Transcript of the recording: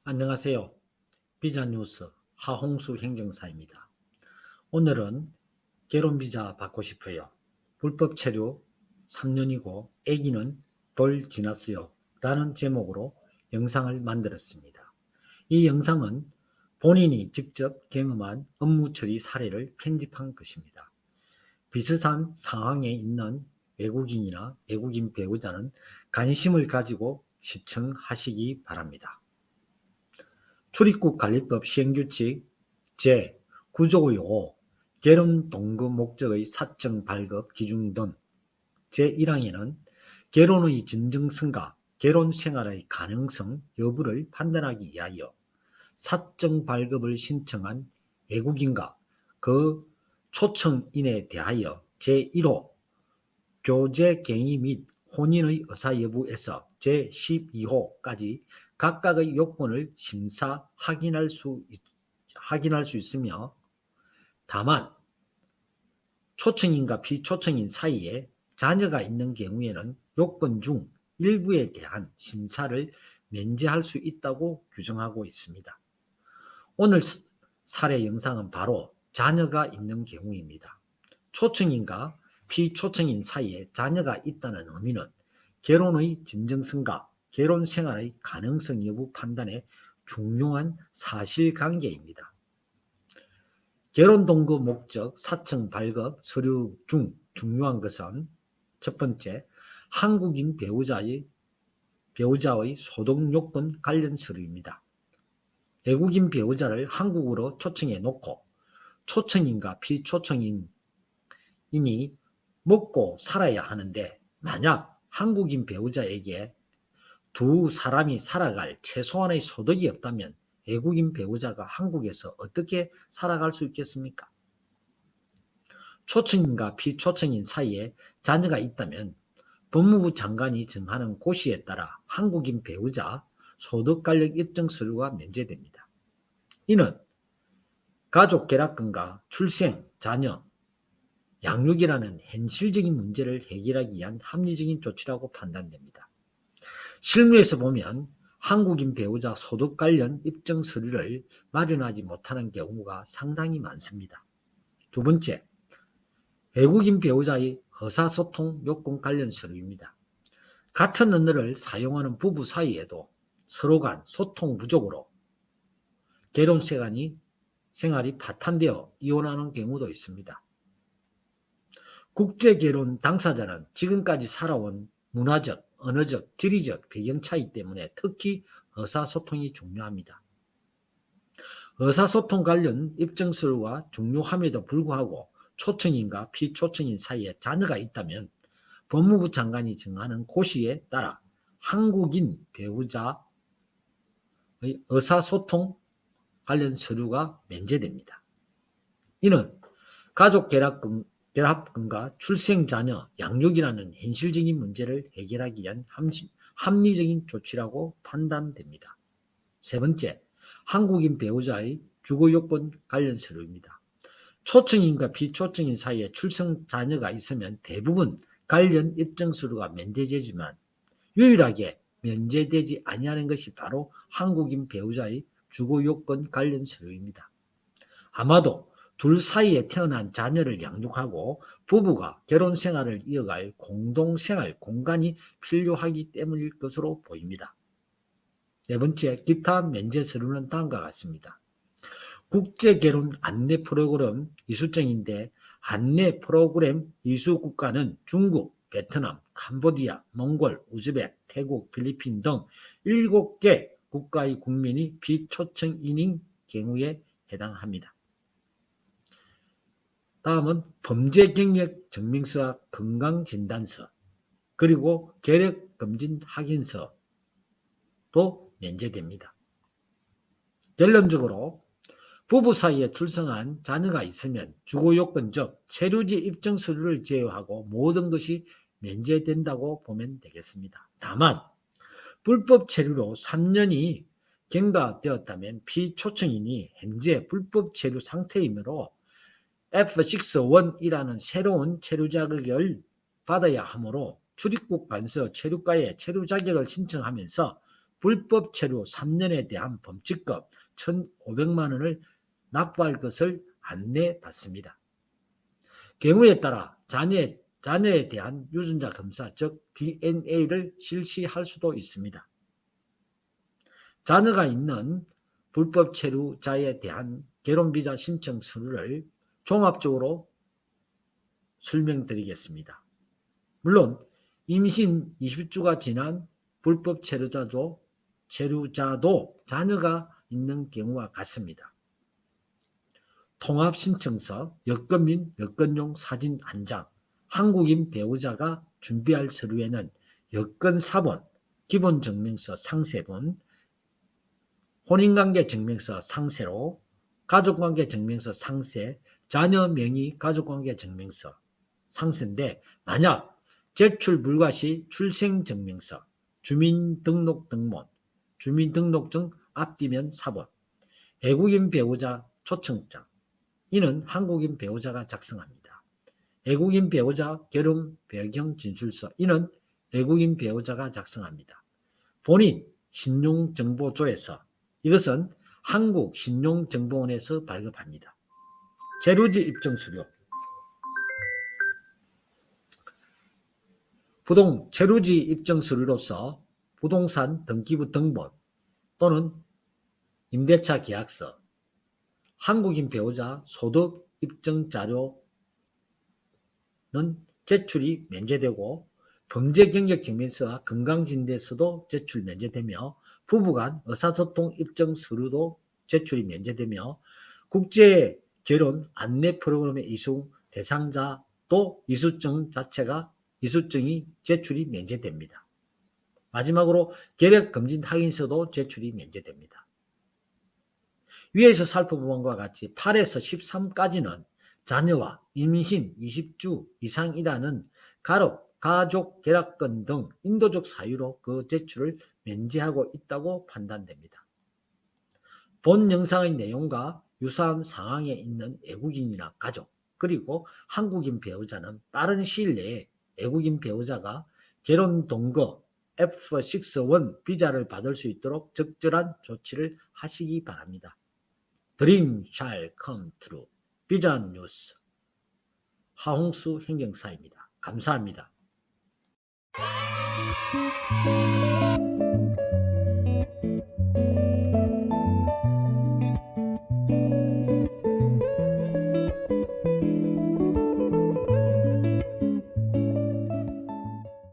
안녕하세요. 비자뉴스 하홍수 행정사입니다. 오늘은 결혼비자 받고 싶어요. 불법 체류 3년이고 아기는 돌 지났어요. 라는 제목으로 영상을 만들었습니다. 이 영상은 본인이 직접 경험한 업무 처리 사례를 편집한 것입니다. 비슷한 상황에 있는 외국인이나 외국인 배우자는 관심을 가지고 시청하시기 바랍니다. 출입국 관리법 시행규칙 제9조의 5 결혼 동거 목적의 사정 발급 기준 등 제1항에는 결혼의 진정성과 결혼 생활의 가능성 여부를 판단하기 위하여 사정 발급을 신청한 외국인과 그 초청인에 대하여 제1호 교제 경위 및 혼인의 의사 여부에서 제12호까지 각각의 요건을 심사 확인할 수 있으며, 다만 초청인과 비초청인 사이에 자녀가 있는 경우에는 요건 중 일부에 대한 심사를 면제할 수 있다고 규정하고 있습니다. 오늘 사례 영상은 바로 자녀가 있는 경우입니다. 초청인과 비초청인 사이에 자녀가 있다는 의미는 결혼의 진정성과 결혼 생활의 가능성 여부 판단에 중요한 사실관계입니다. 결혼 동거 목적 사청 발급 서류 중 중요한 것은 첫 번째, 한국인 배우자의 소득 요건 관련 서류입니다. 외국인 배우자를 한국으로 초청해 놓고 초청인과 비초청인이 먹고 살아야 하는데, 만약 한국인 배우자에게 두 사람이 살아갈 최소한의 소득이 없다면 외국인 배우자가 한국에서 어떻게 살아갈 수 있겠습니까? 초청인과 비초청인 사이에 자녀가 있다면 법무부 장관이 정하는 고시에 따라 한국인 배우자 소득 관련 입증 서류가 면제됩니다. 이는 가족 결합금과 출생, 자녀, 양육이라는 현실적인 문제를 해결하기 위한 합리적인 조치라고 판단됩니다. 실무에서 보면 한국인 배우자 소득 관련 입증 서류를 마련하지 못하는 경우가 상당히 많습니다. 두 번째, 외국인 배우자의 의사소통 요건 관련 서류입니다. 같은 언어를 사용하는 부부 사이에도 서로 간 소통 부족으로 결혼 생활이 파탄되어 이혼하는 경우도 있습니다. 국제결혼 당사자는 지금까지 살아온 문화적, 언어적, 지리적 배경 차이 때문에 특히 의사소통이 중요합니다. 의사소통 관련 입증서류가 중요함에도 불구하고 초청인과 비초청인 사이에 자녀가 있다면 법무부 장관이 정하는 고시에 따라 한국인 배우자의 의사소통 관련 서류가 면제됩니다. 이는 가족 결합금과 출생자녀 양육이라는 현실적인 문제를 해결하기 위한 합리적인 조치라고 판단됩니다. 세 번째, 한국인 배우자의 주거요건 관련 서류입니다. 초청인과 비초청인 사이에 출생자녀가 있으면 대부분 관련 입증서류가 면제되지만 유일하게 면제되지 아니하는 것이 바로 한국인 배우자의 주거요건 관련 서류입니다. 아마도 둘 사이에 태어난 자녀를 양육하고 부부가 결혼 생활을 이어갈 공동생활 공간이 필요하기 때문일 것으로 보입니다. 네 번째, 기타 면제 서류는 다음과 같습니다. 국제결혼 안내 프로그램 이수증인데 안내 프로그램 이수 국가는 중국, 베트남, 캄보디아, 몽골, 우즈벡, 태국, 필리핀 등 7개 국가의 국민이 비초청인인 경우에 해당합니다. 다음은 범죄경력 증명서와 건강진단서, 그리고 계력검진 확인서도 면제됩니다. 결론적으로 부부 사이에 출생한 자녀가 있으면 주거요건 즉 체류지 입증 서류를 제외하고 모든 것이 면제된다고 보면 되겠습니다. 다만 불법 체류로 3년이 경과되었다면 비초청인이 현재 불법 체류 상태이므로 F6-1이라는 새로운 체류 자격을 받아야 하므로 출입국 관서 체류과에 체류 자격을 신청하면서 불법 체류 3년에 대한 범칙금 1,500만 원을 납부할 것을 안내받습니다. 경우에 따라 자녀에 대한 유전자 검사, 즉 DNA를 실시할 수도 있습니다. 자녀가 있는 불법 체류자에 대한 결혼비자 신청 서류를 종합적으로 설명드리겠습니다. 물론 임신 20주가 지난 불법 체류자도 자녀가 있는 경우와 같습니다. 통합신청서, 여권 및 여권용 사진 한 장, 한국인 배우자가 준비할 서류에는 여권 사본, 기본증명서 상세본, 혼인관계증명서 상세로, 가족관계증명서 상세, 자녀 명의 가족관계증명서 상세인데 만약 제출 불가 시 출생증명서, 주민등록등본, 주민등록증 앞뒤면 사본, 외국인 배우자 초청장, 이는 한국인 배우자가 작성합니다. 외국인 배우자 결혼 배경 진술서, 이는 외국인 배우자가 작성합니다. 본인 신용정보조회서, 이것은 한국신용정보원에서 발급합니다. 체류지 입증서류, 체류지 입증서류로서 부동산 등기부 등본 또는 임대차 계약서, 한국인 배우자 소득 입증 자료는 제출이 면제되고 범죄 경력 증명서와 건강진단서도 제출 면제되며 부부간 의사소통 입증 서류도 제출이 면제되며 국제 결혼 안내 프로그램의 이수 대상자도 이수증이 제출이 면제됩니다. 마지막으로 계획검진 확인서도 제출이 면제됩니다. 위에서 살펴본 것과 같이 8에서 13까지는 자녀와 임신 20주 이상이라는 가족 결합권 등 인도적 사유로 그 제출을 면제하고 있다고 판단됩니다. 본 영상의 내용과 유사한 상황에 있는 외국인이나 가족 그리고 한국인 배우자는 빠른 시일 내에 외국인 배우자가 결혼 동거 F61 비자를 받을 수 있도록 적절한 조치를 하시기 바랍니다. Dream shall come true. 비자 뉴스 하홍수 행정사입니다. 감사합니다.